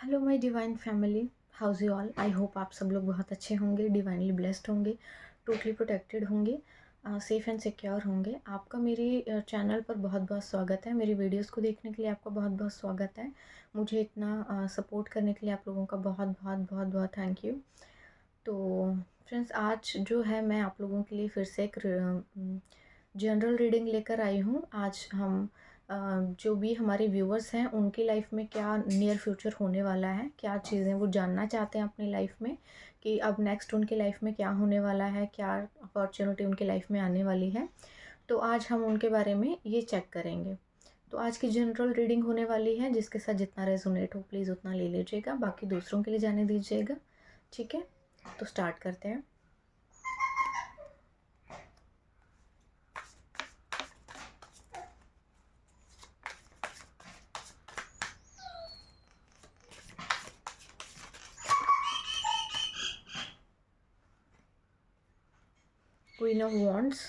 Hello my divine family, house you all. I hope आप सब लोग बहुत अच्छे होंगे, डिवाइनली ब्लेस्ड होंगे, टोटली प्रोटेक्टेड होंगे, सेफ़ एंड सिक्योर होंगे। आपका मेरे चैनल पर बहुत बहुत स्वागत है। मेरी वीडियोस को देखने के लिए आपका बहुत बहुत स्वागत है। मुझे इतना सपोर्ट करने के लिए आप लोगों का बहुत बहुत बहुत बहुत थैंक यू। तो फ्रेंड्स, आज जो है मैं आप लोगों के लिए फिर से एक जनरल रीडिंग लेकर आई हूँ। आज हम जो भी हमारे व्यूअर्स हैं उनकी लाइफ में क्या नियर फ्यूचर होने वाला है, क्या चीज़ें वो जानना चाहते हैं अपनी लाइफ में, कि अब नेक्स्ट उनकी लाइफ में क्या होने वाला है, क्या अपॉर्चुनिटी उनकी लाइफ में आने वाली है। तो आज हम उनके बारे में ये चेक करेंगे। तो आज की जनरल रीडिंग होने वाली है, जिसके साथ जितना रेजोनेट हो प्लीज़ उतना ले लीजिएगा, बाकी दूसरों के लिए जाने दीजिएगा। ठीक है, तो स्टार्ट करते हैं। Queen of wands,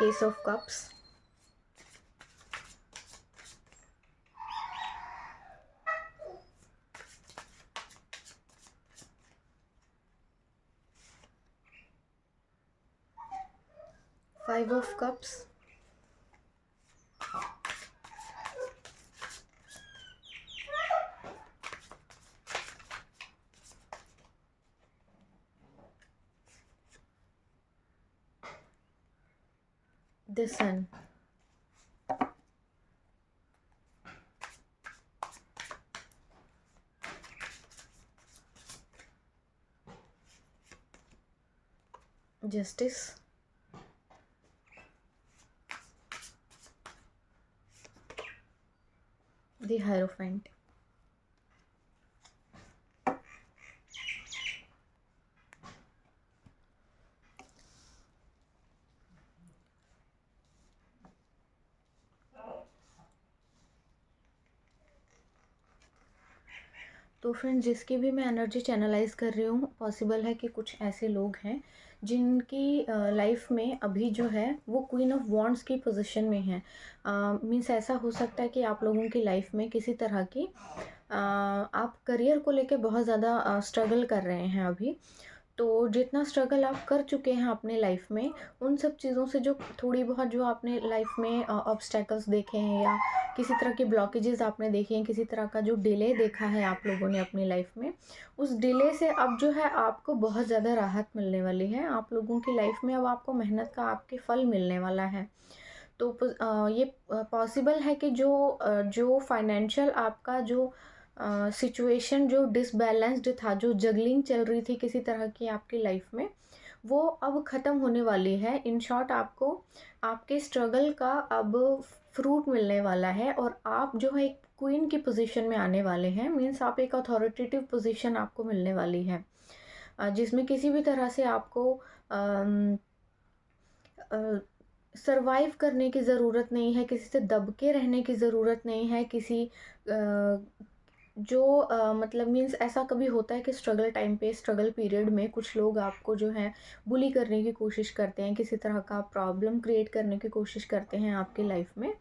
S of cups, 5 of cups, the sun, justice, the hierophant। तो फ्रेंड, जिसकी भी मैं एनर्जी चैनलाइज कर रही हूँ, पॉसिबल है कि कुछ ऐसे लोग हैं जिनकी लाइफ में अभी जो है वो क्वीन ऑफ वॉन्ड्स की पोजीशन में है। मीन्स ऐसा हो सकता है कि आप लोगों की लाइफ में किसी तरह की आप करियर को लेके बहुत ज़्यादा स्ट्रगल कर रहे हैं अभी। तो जितना स्ट्रगल आप कर चुके हैं अपने लाइफ में, उन सब चीज़ों से जो थोड़ी बहुत जो आपने लाइफ में ऑब्स्टेकल्स देखे हैं, या किसी तरह के ब्लॉकेजेस आपने देखे हैं, किसी तरह का जो डिले देखा है आप लोगों ने अपनी लाइफ में, उस डिले से अब जो है आपको बहुत ज़्यादा राहत मिलने वाली है। आप लोगों की लाइफ में अब आपको मेहनत का आपके फल मिलने वाला है। तो ये पॉसिबल है कि जो फाइनेंशियल आपका जो सिचुएशन जो डिसबैलेंस्ड था, जो जगलिंग चल रही थी किसी तरह की आपकी लाइफ में, वो अब ख़त्म होने वाली है। इन शॉर्ट, आपको आपके स्ट्रगल का अब फ्रूट मिलने वाला है और आप जो है एक क्वीन की पोजीशन में आने वाले हैं। मीन्स आप एक अथॉरिटेटिव पोजीशन आपको मिलने वाली है, जिसमें किसी भी तरह से आपको सरवाइव करने की ज़रूरत नहीं है, किसी से दब के रहने की ज़रूरत नहीं है, किसी जो मतलब मीन्स ऐसा कभी होता है कि स्ट्रगल टाइम पे, स्ट्रगल पीरियड में कुछ लोग आपको जो है बुली करने की कोशिश करते हैं, किसी तरह का प्रॉब्लम क्रिएट करने की कोशिश करते हैं आपकी लाइफ में।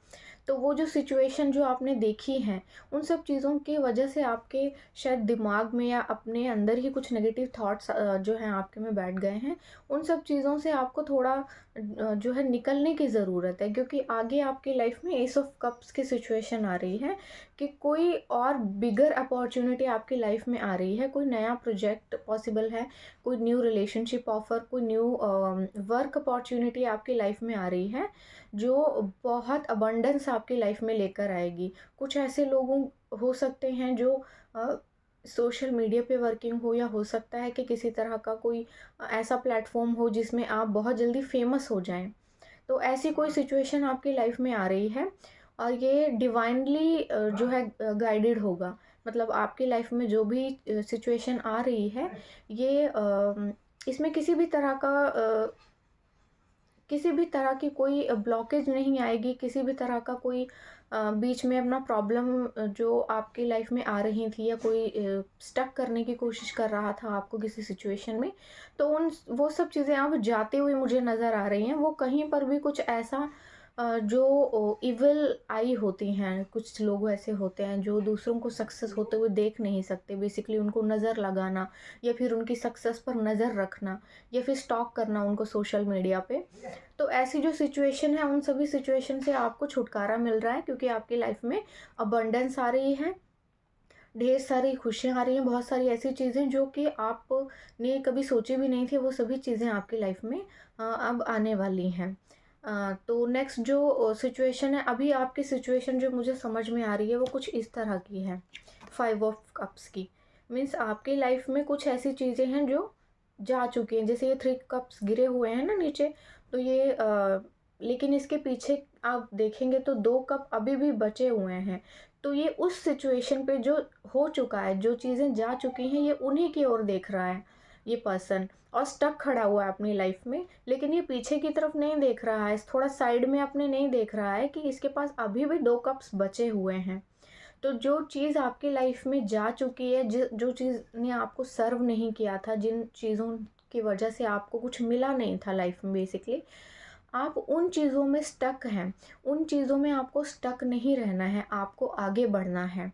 तो वो जो सिचुएशन जो आपने देखी है, उन सब चीज़ों की वजह से आपके शायद दिमाग में या अपने अंदर ही कुछ नेगेटिव थॉट्स जो हैं आपके में बैठ गए हैं। उन सब चीज़ों से आपको थोड़ा जो है निकलने की ज़रूरत है, क्योंकि आगे आपकी लाइफ में एस ऑफ कप्स की सिचुएशन आ रही है कि कोई और बिगर अपॉर्चुनिटी आपकी लाइफ में आ रही है, कोई नया प्रोजेक्ट पॉसिबल है, कोई न्यू रिलेशनशिप ऑफर, कोई न्यू वर्क अपॉर्चुनिटी आपकी लाइफ में आ रही है, जो बहुत अबंडेंस आपकी लाइफ में लेकर आएगी। कुछ ऐसे लोगों हो सकते हैं जो सोशल मीडिया पे वर्किंग हो, या हो सकता है कि किसी तरह का कोई ऐसा प्लेटफॉर्म हो जिसमें आप बहुत जल्दी फेमस हो जाएं। तो ऐसी कोई सिचुएशन आपकी लाइफ में आ रही है और ये डिवाइनली जो है गाइडेड होगा। मतलब आपकी लाइफ में जो भी सिचुएशन आ रही है, ये इसमें किसी भी तरह की कोई ब्लॉकेज नहीं आएगी, किसी भी तरह का कोई बीच में अपना प्रॉब्लम जो आपकी लाइफ में आ रही थी या कोई स्टक करने की कोशिश कर रहा था आपको किसी सिचुएशन में, तो उन वो सब चीज़ें अब जाते हुए मुझे नज़र आ रही हैं। वो कहीं पर भी कुछ ऐसा जो इविल आई होती हैं, कुछ लोग ऐसे होते हैं जो दूसरों को सक्सेस होते हुए देख नहीं सकते, बेसिकली उनको नज़र लगाना या फिर उनकी सक्सेस पर नज़र रखना या फिर स्टॉक करना उनको सोशल मीडिया पे। तो ऐसी जो सिचुएशन है, उन सभी सिचुएशन से आपको छुटकारा मिल रहा है, क्योंकि आपकी लाइफ में अबंडेंस आ रही है, ढेर सारी खुशियाँ आ रही हैं, बहुत सारी ऐसी चीज़ें जो कि आपने कभी सोची भी नहीं थी, वो सभी चीज़ें आपकी लाइफ में अब आने वाली हैं। तो नेक्स्ट जो सिचुएशन है, अभी आपकी सिचुएशन जो मुझे समझ में आ रही है वो कुछ इस तरह की है, 5 ऑफ कप्स की। मीन्स आपकी लाइफ में कुछ ऐसी चीज़ें हैं जो जा चुकी हैं, जैसे ये 3 कप्स गिरे हुए हैं ना नीचे, तो ये लेकिन इसके पीछे आप देखेंगे तो 2 कप अभी भी बचे हुए हैं। तो ये उस सिचुएशन पे जो हो चुका है, जो चीज़ें जा चुकी हैं, ये उन्हीं की ओर देख रहा है ये पर्सन, और स्टक खड़ा हुआ है अपनी लाइफ में। लेकिन ये पीछे की तरफ नहीं देख रहा है, थोड़ा साइड में अपने नहीं देख रहा है कि इसके पास अभी भी 2 कप्स बचे हुए हैं। तो जो चीज़ आपकी लाइफ में जा चुकी है, जो चीज़ ने आपको सर्व नहीं किया था, जिन चीज़ों की वजह से आपको कुछ मिला नहीं था लाइफ में बेसिकली, आप उन चीज़ों में स्टक हैं। उन चीज़ों में आपको स्टक नहीं रहना है, आपको आगे बढ़ना है।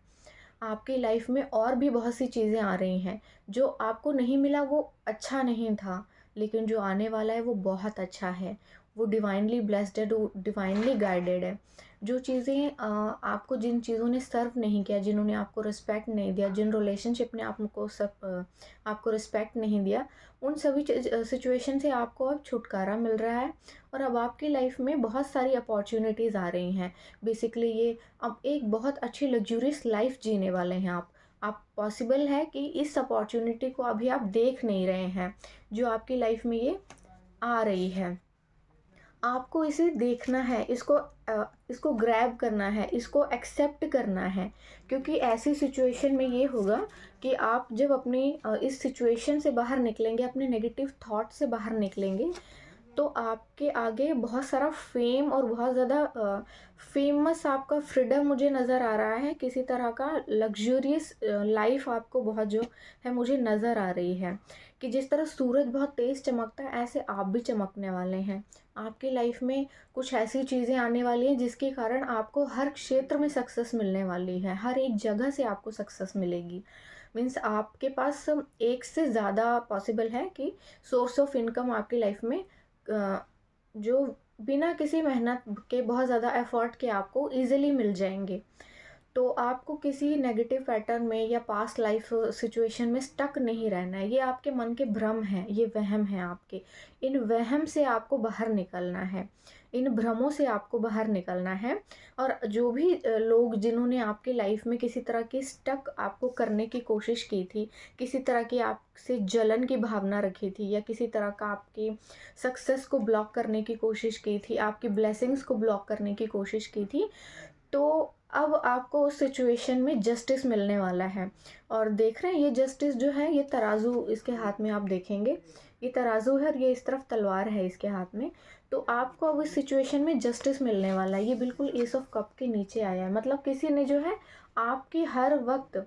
आपकी लाइफ में और भी बहुत सी चीज़ें आ रही हैं, जो आपको नहीं मिला वो अच्छा नहीं था, लेकिन जो आने वाला है वो बहुत अच्छा है। वो डिवाइनली ब्लेस्ड है, डिवाइनली गाइडेड है। जो चीज़ें आपको जिन चीज़ों ने सर्व नहीं किया, जिन्होंने आपको रिस्पेक्ट नहीं दिया, जिन रिलेशनशिप ने आपको रिस्पेक्ट नहीं दिया, उन सभी सिचुएशन से आपको अब छुटकारा मिल रहा है, और अब आपकी लाइफ में बहुत सारी अपॉर्चुनिटीज़ आ रही हैं। बेसिकली ये अब एक बहुत अच्छी लग्जूरियस लाइफ जीने वाले हैं आप पॉसिबल है कि इस अपॉर्चुनिटी को अभी आप देख नहीं रहे हैं, जो आपकी लाइफ में ये आ रही है। आपको इसे देखना है, इसको ग्रैब करना है, इसको एक्सेप्ट करना है, क्योंकि ऐसी सिचुएशन में ये होगा कि आप जब अपनी इस सिचुएशन से बाहर निकलेंगे, अपने नेगेटिव थॉट से बाहर निकलेंगे, तो आपके आगे बहुत सारा फेम और बहुत ज़्यादा फेमस आपका फ्रीडम मुझे नज़र आ रहा है, किसी तरह का लग्जूरियस लाइफ आपको बहुत जो है मुझे नज़र आ रही है, कि जिस तरह सूरज बहुत तेज़ चमकता है, ऐसे आप भी चमकने वाले हैं। आपकी लाइफ में कुछ ऐसी चीज़ें आने वाली हैं जिसके कारण आपको हर क्षेत्र में सक्सेस मिलने वाली है, हर एक जगह से आपको सक्सेस मिलेगी। मीन्स आपके पास एक से ज़्यादा पॉसिबल है कि सोर्स ऑफ इनकम आपकी लाइफ में जो बिना किसी मेहनत के, बहुत ज़्यादा एफर्ट के आपको इजीली मिल जाएंगे। तो आपको किसी नेगेटिव पैटर्न में या पास्ट लाइफ सिचुएशन में स्टक नहीं रहना है। ये आपके मन के भ्रम हैं, ये वहम हैं आपके। इन वहम से आपको बाहर निकलना है, इन भ्रमों से आपको बाहर निकलना है। और जो भी लोग जिन्होंने आपकी लाइफ में किसी तरह की स्टक आपको करने की कोशिश की थी, किसी तरह की आपसे जलन की भावना रखी थी, या किसी तरह का आपकी सक्सेस को ब्लॉक करने की कोशिश की थी, आपकी ब्लेसिंग्स को ब्लॉक करने की कोशिश की थी, तो अब आपको उस सिचुएशन में जस्टिस मिलने वाला है। और देख रहे हैं ये जस्टिस जो है, ये तराजू इसके हाथ में आप देखेंगे, ये तराजू है और ये इस तरफ तलवार है इसके हाथ में। तो आपको अब इस सिचुएशन में जस्टिस मिलने वाला है। ये बिल्कुल एस ऑफ कप के नीचे आया है, मतलब किसी ने जो है आपकी हर वक्त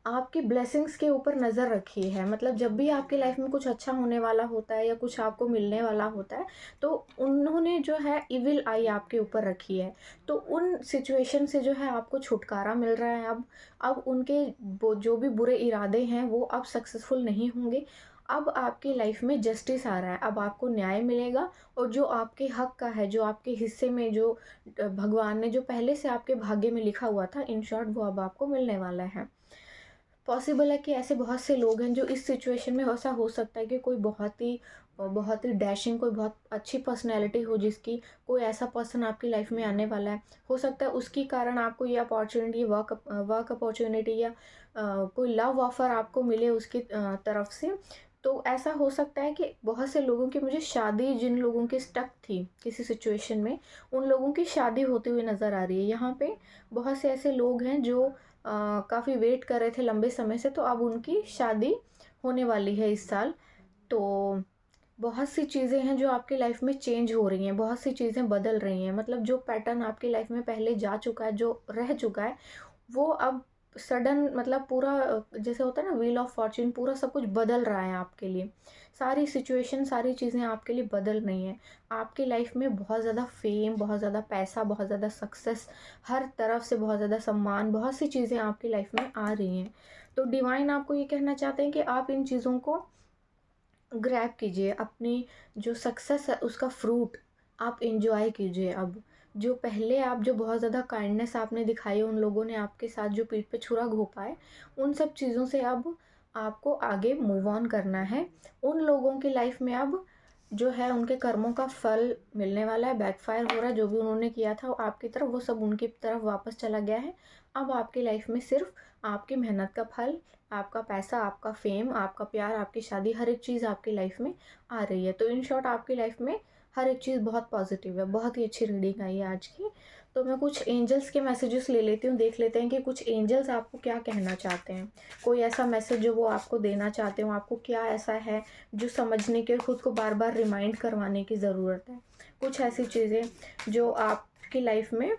आपकी ब्लेसिंग्स के ऊपर नज़र रखी है। मतलब जब भी आपकी लाइफ में कुछ अच्छा होने वाला होता है या कुछ आपको मिलने वाला होता है, तो उन्होंने जो है इविल आई आपके ऊपर रखी है। तो उन सिचुएशन से जो है आपको छुटकारा मिल रहा है अब उनके वो जो भी बुरे इरादे हैं वो अब सक्सेसफुल नहीं होंगे। अब आपकी लाइफ में जस्टिस आ रहा है, अब आपको न्याय मिलेगा, और जो आपके हक का है, जो आपके हिस्से में, जो भगवान ने जो पहले से आपके भाग्य में लिखा हुआ था, इन शॉर्ट वो अब आपको मिलने वाला है। पॉसिबल है कि ऐसे बहुत से लोग हैं जो इस सिचुएशन में, ऐसा हो सकता है कि कोई बहुत ही डैशिंग, कोई बहुत अच्छी पर्सनैलिटी हो जिसकी, कोई ऐसा पर्सन आपकी लाइफ में आने वाला है। हो सकता है उसके कारण आपको ये अपॉर्चुनिटी, वर्क अपॉर्चुनिटी या कोई लव ऑफ़र आपको मिले उसकी तरफ से। तो ऐसा हो सकता है कि बहुत से लोगों की, मुझे शादी, जिन लोगों की स्टक थी किसी सिचुएशन में, उन लोगों की शादी होती हुई नज़र आ रही है। यहाँ पे बहुत से ऐसे लोग हैं जो काफ़ी वेट कर रहे थे लंबे समय से, तो अब उनकी शादी होने वाली है इस साल। तो बहुत सी चीज़ें हैं जो आपकी लाइफ में चेंज हो रही हैं, बहुत सी चीज़ें बदल रही हैं। मतलब जो पैटर्न आपकी लाइफ में पहले जा चुका है, जो रह चुका है, वो अब सडन मतलब पूरा जैसे होता है ना व्हील ऑफ फॉर्च्यून, पूरा सब कुछ बदल रहा है आपके लिए। सारी सिचुएशन, सारी चीज़ें आपके लिए बदल रही हैं। आपकी लाइफ में बहुत ज़्यादा फ़ेम, बहुत ज़्यादा पैसा, बहुत ज़्यादा सक्सेस, हर तरफ से बहुत ज़्यादा सम्मान, बहुत सी चीज़ें आपकी लाइफ में आ रही हैं। तो डिवाइन आपको ये कहना चाहते हैं कि आप इन चीज़ों को ग्रैब कीजिए, अपनी जो सक्सेस है उसका फ्रूट आप एंजॉय कीजिए अब। जो पहले आप जो बहुत ज़्यादा काइंडनेस आपने दिखाई, उन लोगों ने आपके साथ जो पीठ पे छुरा घोंपा है, उन सब चीज़ों से अब आपको आगे मूव ऑन करना है। उन लोगों की लाइफ में अब जो है उनके कर्मों का फल मिलने वाला है, बैकफायर हो रहा है, जो भी उन्होंने किया था आपकी तरफ वो सब उनकी तरफ वापस चला गया है। अब आपकी लाइफ में सिर्फ आपकी मेहनत का फल, आपका पैसा, आपका फेम, आपका प्यार, आपकी शादी, हर एक चीज़ आपकी लाइफ में आ रही है। तो इन शॉर्ट आपकी लाइफ में हर एक चीज़ बहुत पॉजिटिव है। बहुत ही अच्छी रीडिंग आई है आज की। तो मैं कुछ एंजल्स के मैसेजेस ले लेती हूँ, देख लेते हैं कि कुछ एंजल्स आपको क्या कहना चाहते हैं। कोई ऐसा मैसेज जो वो आपको देना चाहते हो, आपको क्या ऐसा है जो समझने के, खुद को बार बार रिमाइंड करवाने की ज़रूरत है। कुछ ऐसी चीज़ें जो आपकी लाइफ में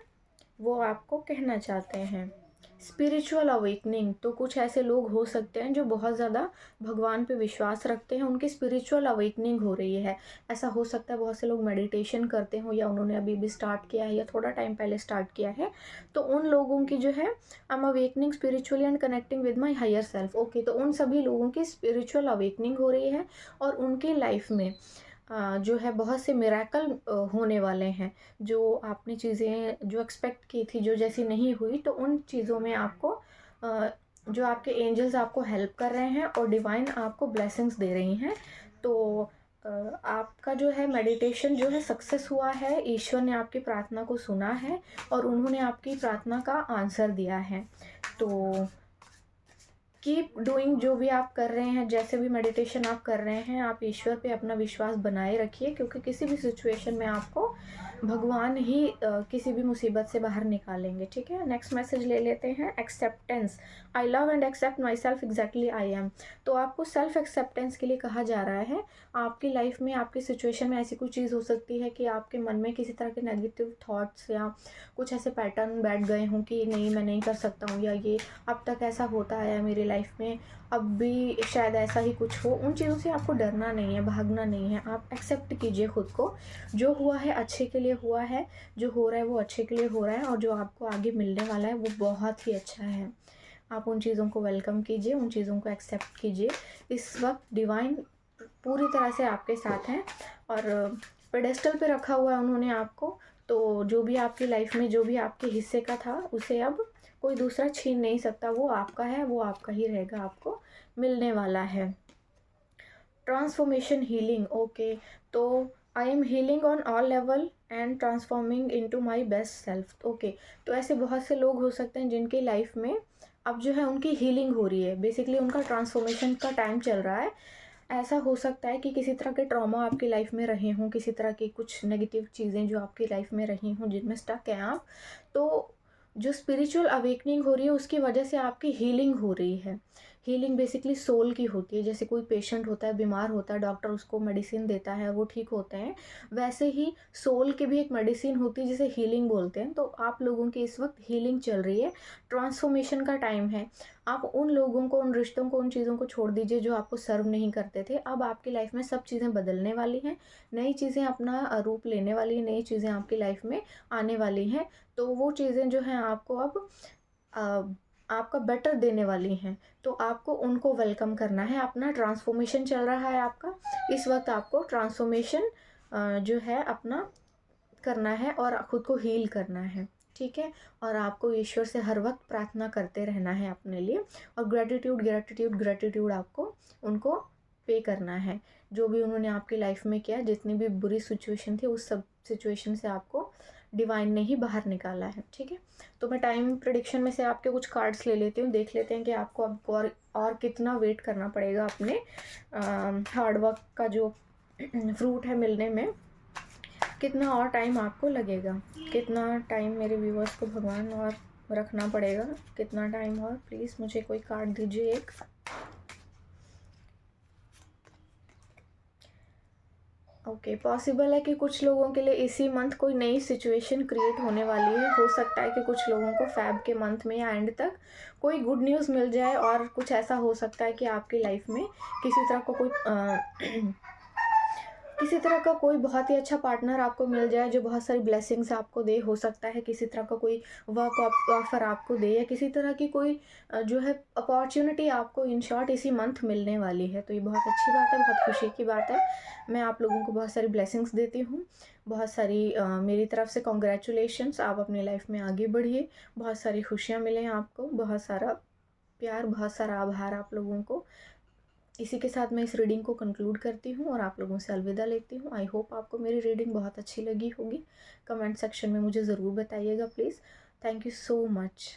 वो आपको कहना चाहते हैं। स्पिरिचुअल अवेकनिंग, तो कुछ ऐसे लोग हो सकते हैं जो बहुत ज़्यादा भगवान पे विश्वास रखते हैं, उनकी स्पिरिचुअल अवेकनिंग हो रही है। ऐसा हो सकता है बहुत से लोग मेडिटेशन करते हो, या उन्होंने अभी भी स्टार्ट किया है या थोड़ा टाइम पहले स्टार्ट किया है। तो उन लोगों की जो है I am awakening spiritually and connecting with my higher self. Okay, तो उन सभी लोगों की स्पिरिचुअल अवेकनिंग हो रही है और उनकी लाइफ में जो है बहुत से मिरेकल होने वाले हैं। जो आपने चीज़ें जो एक्सपेक्ट की थी, जो जैसी नहीं हुई, तो उन चीज़ों में आपको जो आपके एंजल्स आपको हेल्प कर रहे हैं और डिवाइन आपको ब्लेसिंग्स दे रही हैं। तो आपका जो है मेडिटेशन जो है सक्सेस हुआ है, ईश्वर ने आपकी प्रार्थना को सुना है और उन्होंने आपकी प्रार्थना का आंसर दिया है। तो कीप डूइंग, जो भी आप कर रहे हैं, जैसे भी मेडिटेशन आप कर रहे हैं, आप ईश्वर पे अपना विश्वास बनाए रखिए, क्योंकि किसी भी सिचुएशन में आपको भगवान ही किसी भी मुसीबत से बाहर निकालेंगे। ठीक है, नेक्स्ट मैसेज ले लेते हैं। Acceptance, I love and accept myself exactly I am. तो आपको सेल्फ एक्सेप्टेंस के लिए कहा जा रहा है। आपकी लाइफ में, आपकी सिचुएशन में ऐसी कोई चीज़ हो सकती है कि आपके मन में किसी तरह के नेगेटिव थॉट्स या कुछ ऐसे पैटर्न बैठ गए हों कि नहीं मैं नहीं कर सकता हूँ, या ये अब तक ऐसा होता आया मेरी लाइफ में, अब भी शायद ऐसा ही कुछ हो। उन चीज़ों से आपको डरना नहीं है, भागना नहीं है। आप एक्सेप्ट कीजिए खुद को, जो हुआ है अच्छे के लिए हुआ है, जो हो रहा है वो अच्छे के लिए हो रहा है, और जो आपको आगे मिलने वाला है वो बहुत ही अच्छा है। आप उन चीज़ों को वेलकम कीजिए, उन चीज़ों को एक्सेप्ट कीजिए। इस वक्त डिवाइन पूरी तरह से आपके साथ हैं और पेडेस्टल पे रखा हुआ है उन्होंने आपको। तो जो भी आपकी लाइफ में, जो भी आपके हिस्से का था, उसे अब कोई दूसरा छीन नहीं सकता। वो आपका है, वो आपका ही रहेगा, आपको मिलने वाला है। ट्रांसफॉर्मेशन हीलिंग, ओके, तो I am healing on all level and transforming into my best self. Okay, तो ऐसे बहुत से लोग हो सकते हैं जिनकी लाइफ में अब जो है उनकी हीलिंग हो रही है, बेसिकली उनका ट्रांसफॉर्मेशन का टाइम चल रहा है। ऐसा हो सकता है कि किसी तरह के ट्रॉमा आपकी लाइफ में रहे हों, किसी तरह की कुछ नेगेटिव चीज़ें जो आपकी लाइफ में रही हों, जिनमें स्टक हैं आप। तो जो स्पिरिचुअल अवेकनिंग हो रही है उसकी वजह से आपकी हीलिंग हो रही है। हीलिंग बेसिकली सोल की होती है। जैसे कोई पेशेंट होता है, बीमार होता है, डॉक्टर उसको मेडिसिन देता है, वो ठीक होते हैं, वैसे ही सोल की भी एक मेडिसिन होती है जिसे हीलिंग बोलते हैं। तो आप लोगों की इस वक्त हीलिंग चल रही है, ट्रांसफॉर्मेशन का टाइम है। आप उन लोगों को, उन रिश्तों को, उन चीज़ों को छोड़ दीजिए जो आपको सर्व नहीं करते थे। अब आपकी लाइफ में सब चीज़ें बदलने वाली हैं, नई चीज़ें अपना रूप लेने वाली हैं, नई चीज़ें आपकी लाइफ में आने वाली हैं। तो वो चीज़ें जो हैं आपको अब आपका बेटर देने वाली हैं। तो आपको उनको वेलकम करना है। अपना ट्रांसफॉर्मेशन चल रहा है आपका, इस वक्त आपको ट्रांसफॉर्मेशन जो है अपना करना है और खुद को हील करना है। ठीक है, और आपको ईश्वर से हर वक्त प्रार्थना करते रहना है अपने लिए, और ग्रेटिट्यूड ग्रेटिट्यूड ग्रेटिट्यूड आपको उनको पे करना है। जो भी उन्होंने आपकी लाइफ में किया, जितनी भी बुरी सिचुएशन थी, उस सब सिचुएशन से आपको डिवाइन ने ही बाहर निकाला है। ठीक है, तो मैं टाइम प्रेडिक्शन में से आपके कुछ कार्ड्स ले लेती हूँ, देख लेते हैं कि आपको अब और कितना वेट करना पड़ेगा अपने हार्डवर्क का जो फ्रूट है मिलने में, कितना और टाइम आपको लगेगा, कितना टाइम मेरे व्यूअर्स को भगवान और रखना पड़ेगा, कितना टाइम और। प्लीज़ मुझे कोई कार्ड दीजिए एक। ओके, पॉसिबल है कि कुछ लोगों के लिए इसी मंथ कोई नई सिचुएशन क्रिएट होने वाली है। हो सकता है कि कुछ लोगों को फ़ेब के मंथ में या एंड तक कोई गुड न्यूज़ मिल जाए, और कुछ ऐसा हो सकता है कि आपकी लाइफ में किसी तरह का कोई किसी तरह का कोई बहुत ही अच्छा पार्टनर आपको मिल जाए जो बहुत सारी ब्लेसिंग्स आपको दे। हो सकता है किसी तरह का कोई वर्क ऑफर आपको दे, या किसी तरह की कोई जो है अपॉर्चुनिटी आपको इन शॉर्ट इसी मंथ मिलने वाली है। तो ये बहुत अच्छी बात है, बहुत खुशी की बात है। मैं आप लोगों को बहुत सारी ब्लेसिंग्स देती हूँ, बहुत सारी मेरी तरफ से कॉन्ग्रेचुलेशंस। आप अपनी लाइफ में आगे बढ़िए, बहुत सारी खुशियाँ मिलें आपको, बहुत सारा प्यार, बहुत सारा आभार आप लोगों को। इसी के साथ मैं इस रीडिंग को कंक्लूड करती हूँ और आप लोगों से अलविदा लेती हूँ। आई होप आपको मेरी रीडिंग बहुत अच्छी लगी होगी। कमेंट सेक्शन में मुझे ज़रूर बताइएगा please. Thank you so much.